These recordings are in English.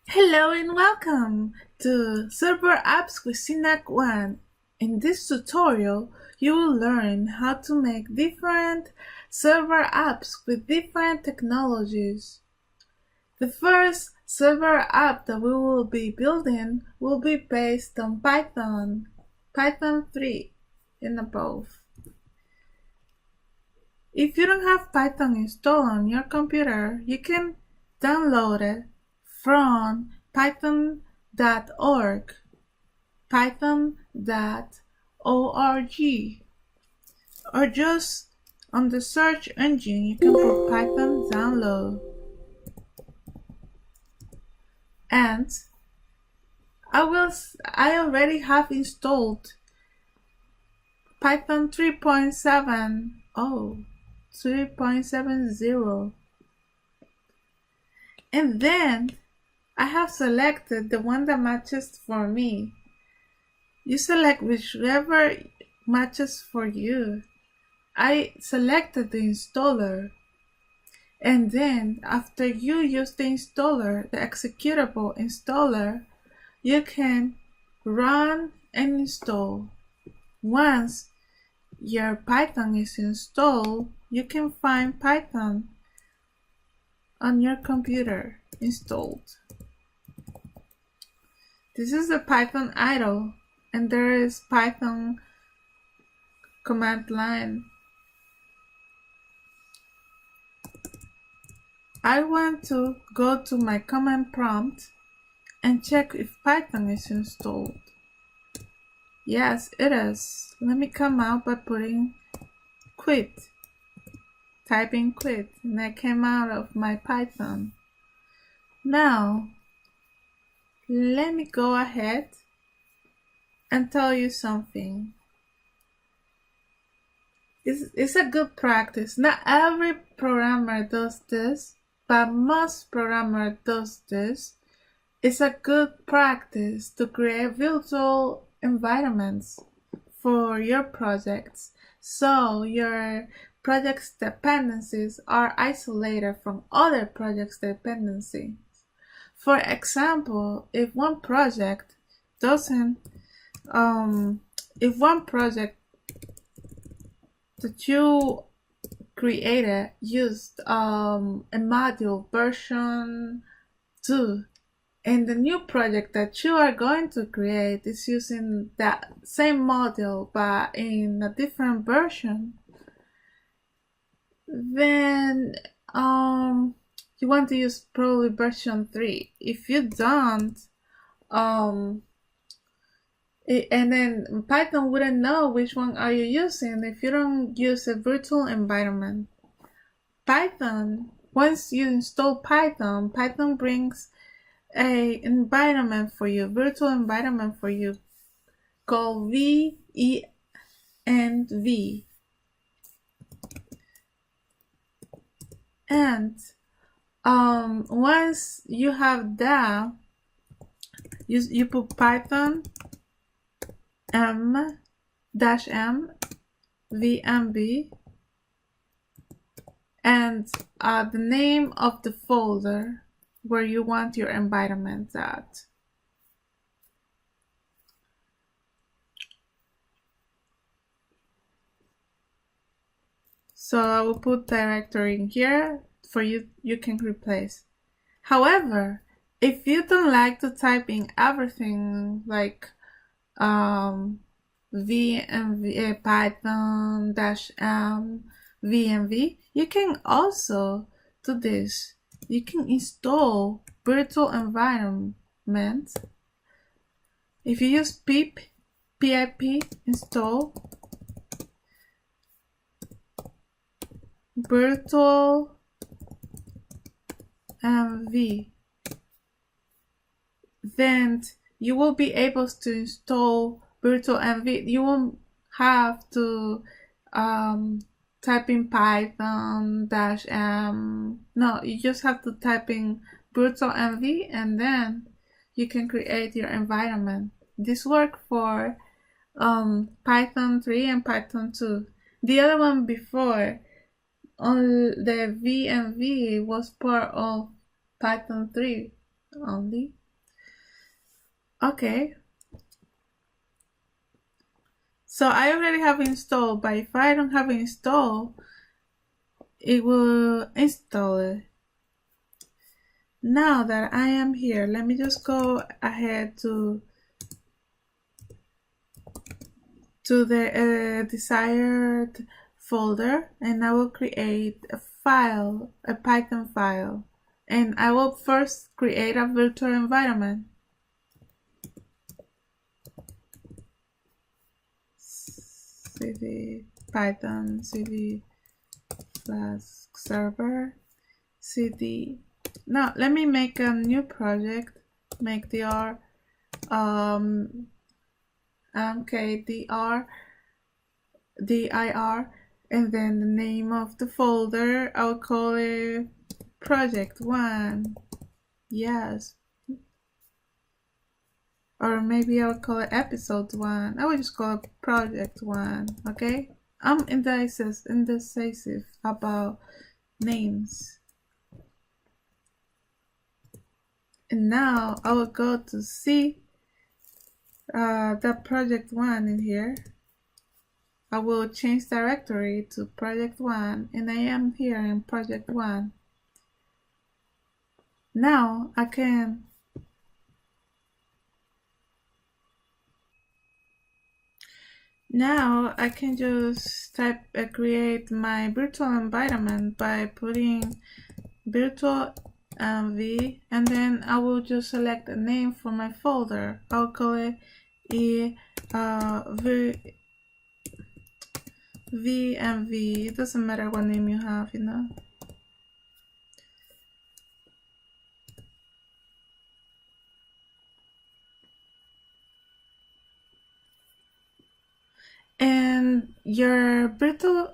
Hello and welcome to Server Apps with Synac 1. In this tutorial, you will learn how to make different server apps with different technologies. The first server app that we will be building will be based on Python 3 and above. If you don't have Python installed on your computer, you can download it from python.org, python.org, or just on the search engine you can put Python download. And I already have installed Python 3.70, and then I have selected the one that matches for me. You select whichever matches for you. I selected the installer, and then after you use the installer, the executable installer, you can run and install. Once your Python is installed, you can find Python on your computer installed. This is the Python idle, and there is Python command line. I want to go to my command prompt and check if Python is installed. Yes, it is. Let me come out by putting quit, typing quit, and I came out of my Python. Now, let me go ahead and tell you something. It's a good practice. Not every programmer does this, but most programmer does this. It's a good practice to create virtual environments for your projects, so your project's dependencies are isolated from other projects' dependencies. For example, if one project that you created used a module version 2, and the new project that you are going to create is using that same module but in a different version, then you want to use probably version 3. If you don't, and then Python wouldn't know which one are you using if you don't use a virtual environment. Once you install Python brings a virtual environment for you called venv. And once you have that, you put Python m venv and the name of the folder where you want your environment at. So I will put directory in here for you can replace. However, if you don't like to type in everything like venv python -m venv, you can also do this. You can install virtual environment. If you use pip install virtual env, then you will be able to install virtual env. You won't have to type in python -m. No, you just have to type in virtual env, and then you can create your environment. This works for Python 3 and Python 2. The other one before, on the venv, was part of Python 3 only. Okay. So I already have installed, but if I don't have it installed, it will install it. Now that I am here, let me just go ahead to the desired folder, and I will create a file, a Python file. And I will first create a virtual environment. cd python cd flask server cd. Now let me make a new project, make dir dir, and then the name of the folder, I'll call it project 1. Yes, or maybe I'll call it episode 1. I will just call it project 1. Okay, I'm indecisive about names. And now I will go to see the project 1 in here. I will change directory to project 1, and I am here in project 1. Now I can just type create my virtual environment by putting virtual v, and then I will just select a name for my folder. I'll call it VMV. It doesn't matter what name you have, you know. And your virtual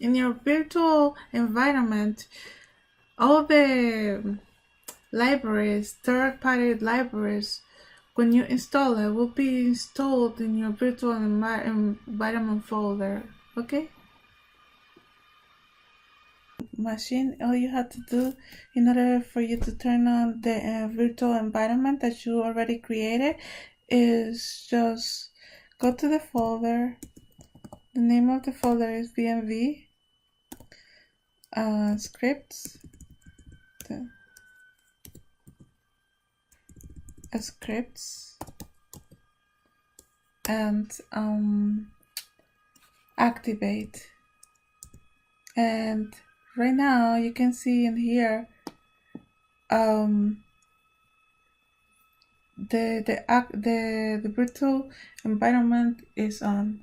in your virtual environment, all the libraries, third-party libraries, when you install it, will be installed in your virtual environment folder. Okay? Machine, all you have to do in order for you to turn on the virtual environment that you already created is just go to the folder. The name of the folder is VMV scripts. Scripts and activate. And right now you can see in here the virtual environment is on.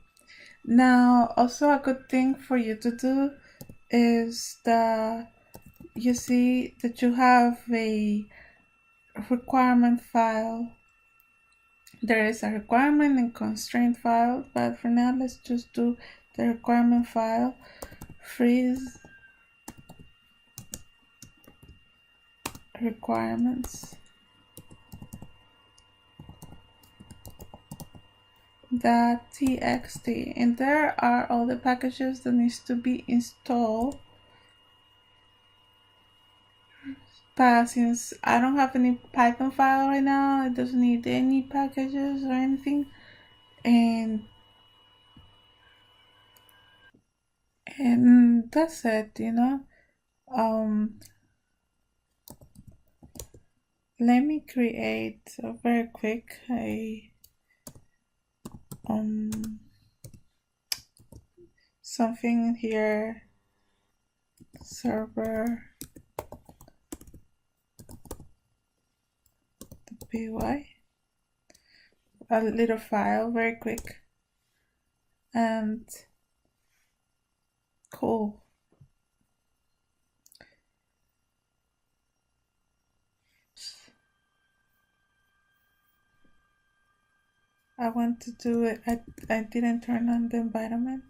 Now also a good thing for you to do is that you see that you have a requirement file. There is a requirement and constraint file, but for now let's just do the requirement file. Freeze requirements .txt, and there are all the packages that needs to be installed. But since I don't have any Python file right now, it doesn't need any packages or anything, and that's it, you know. Let me create a very quick something here, server py, a little file, very quick and cool. I want to do it. I didn't turn on the environment.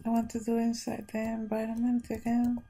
I want to do inside the environment again.